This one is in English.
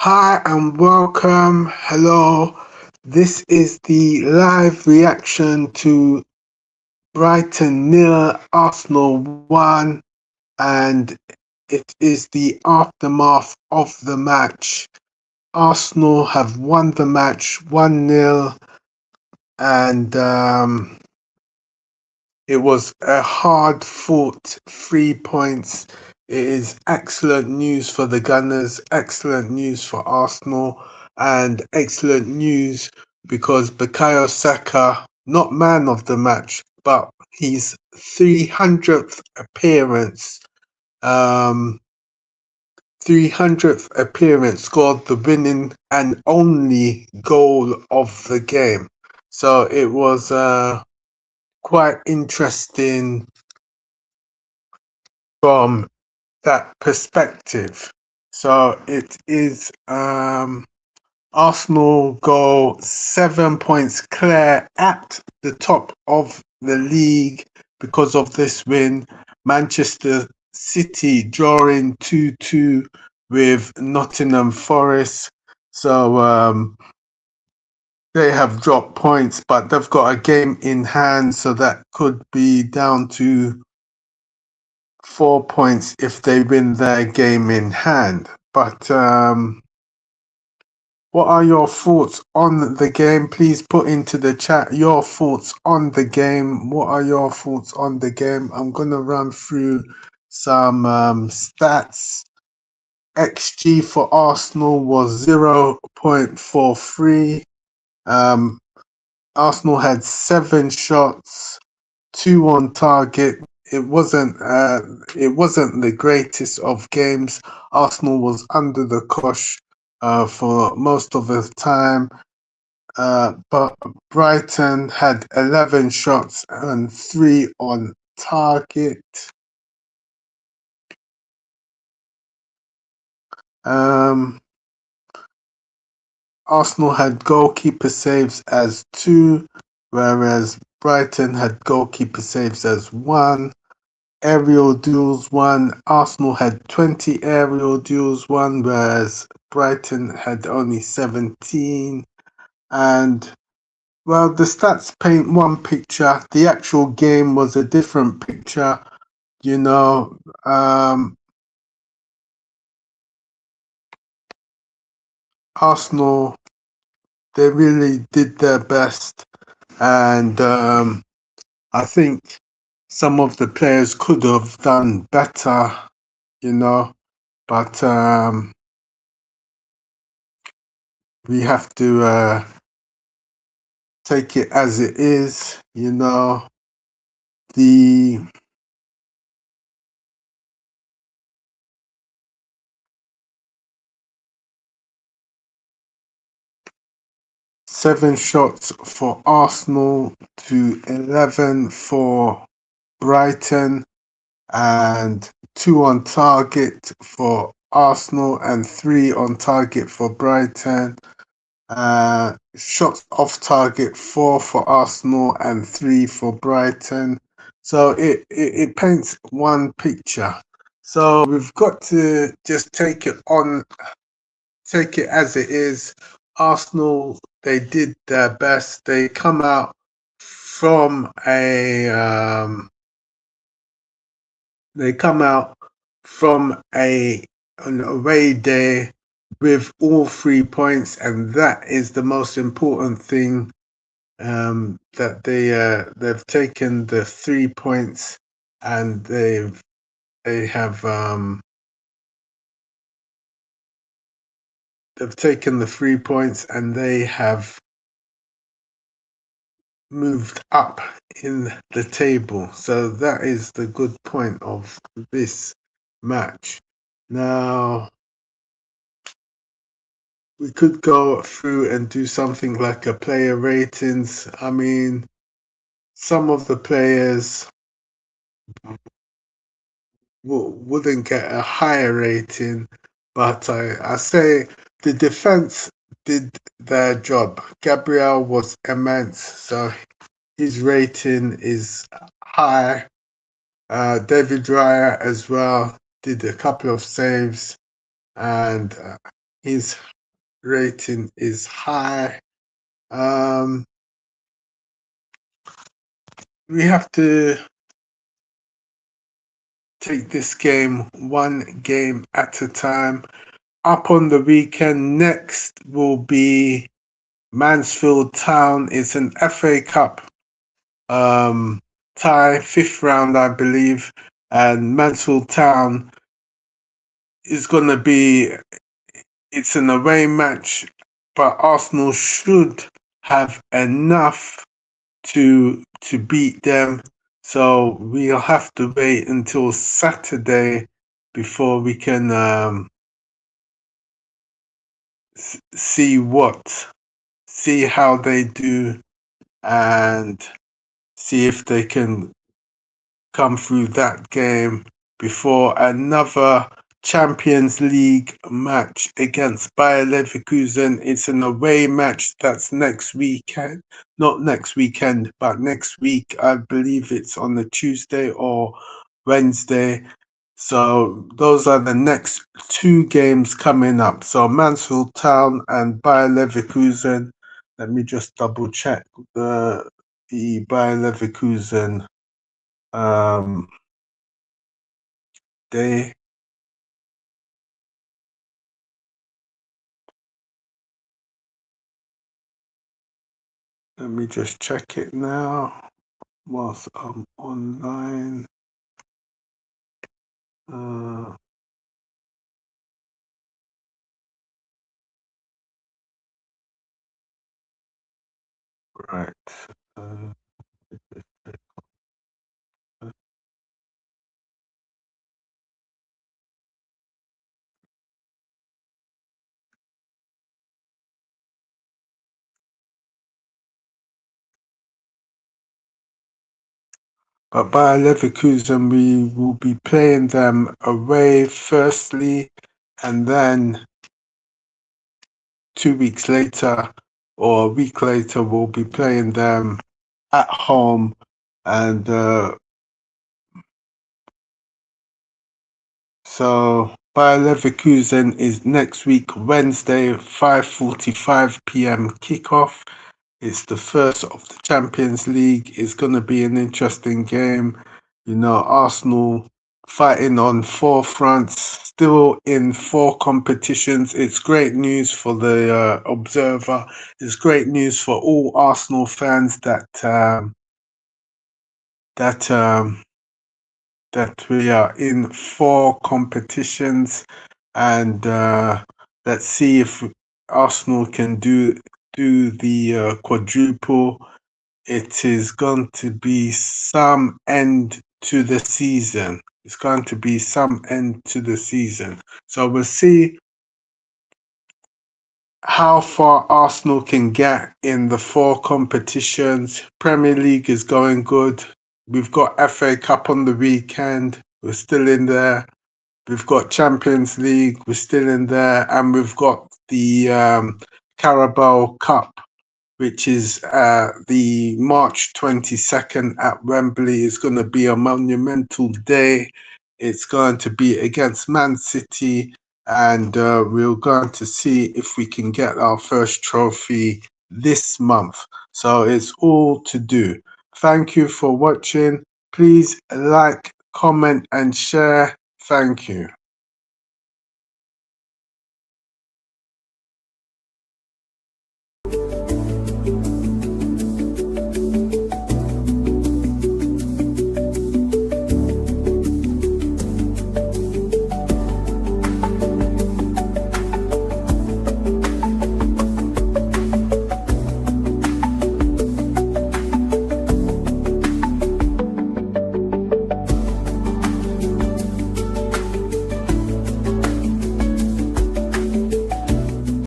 Hi and welcome. Hello. This is the live reaction to Brighton nil, Arsenal 1, and it is the aftermath of the match. Arsenal have won the match 1-0, and it was a hard fought 3 points. It is excellent news for the Gunners, excellent news for Arsenal, and excellent news because Bukayo Saka, not man of the match, but his 300th appearance, um, 300th appearance, scored the winning and only goal of the game. So it was quite interesting from that perspective. So it is Arsenal go 7 points clear at the top of the league because of this win. Manchester City drawing 2-2 with Nottingham Forest. So they have dropped points, but they've got a game in hand, so that could be down to 4 points if they win their game in hand. But what are your thoughts on the game? Please put into the chat your thoughts on the game. What are your thoughts on the game? I'm going to run through some stats. XG for Arsenal was 0.43. Arsenal had 7 shots, 2 on target. It wasn't the greatest of games. Arsenal was under the cosh for most of the time, but Brighton had 11 shots and 3 on target. Arsenal had goalkeeper saves as 2, whereas Brighton had goalkeeper saves as 1. Aerial duels won. Arsenal had 20 aerial duels won, whereas Brighton had only 17. And well, the stats paint one picture. The actual game was a different picture. You know, Arsenal, they really did their best, and I think some of the players could have done better, you know, but we have to take it as it is, you know. The 7 shots for Arsenal to 11 for Brighton, and 2 on target for Arsenal and 3 on target for Brighton. Shots off target 4 for Arsenal and 3 for Brighton. So it paints one picture. So we've got to just take it as it is. Arsenal, they did their best. They come out from an away day with all 3 points, and that is the most important thing. That they've taken the 3 points, and they have they've taken the 3 points, and they have moved up in the table. So that is the good point of this match. Now, we could go through and do something like a player ratings. I mean, some of the players wouldn't get a higher rating, but I say the defense did their job. Gabriel was immense, so his rating is high. David Raya as well did a couple of saves, and His rating is high. Um, we have to take this game one game at a time. Up on the weekend, next will be Mansfield Town. It's an FA Cup tie, fifth round, I believe. And Mansfield Town is going to be, it's an away match, but Arsenal should have enough to beat them. So we'll have to wait until Saturday before we can see how they do and see if they can come through that game before another Champions League match against Bayer Leverkusen. It's an away match that's next weekend. Not next weekend, but next week. I believe it's on the Tuesday or Wednesday. So those are the next two games coming up. So Mansfield Town and Bayer Leverkusen. Let me just double check the Bayer Leverkusen day. Let me just check it now whilst I'm online. Right. But Bayer Leverkusen, we will be playing them away firstly, and then 2 weeks later or a week later, we'll be playing them at home. And so Bayer Leverkusen is next week, Wednesday, 5:45 p.m. kickoff. It's the first of the Champions League. It's going to be an interesting game. You know, Arsenal fighting on four fronts, still in four competitions. It's great news for the Observer. It's great news for all Arsenal fans that we are in four competitions, and let's see if Arsenal can do the quadruple. It is going to be some end to the season. It's going to be some end to the season. So we'll see how far Arsenal can get in the four competitions. Premier League is going good. We've got FA Cup on the weekend. We're still in there. We've got Champions League. We're still in there. And we've got the Carabao Cup, which is the March 22nd at Wembley. Is going to be a monumental day. It's going to be against Man City, and we're going to see if we can get our first trophy this month. So it's all to do. Thank you for watching. Please like, comment, and share. Thank you.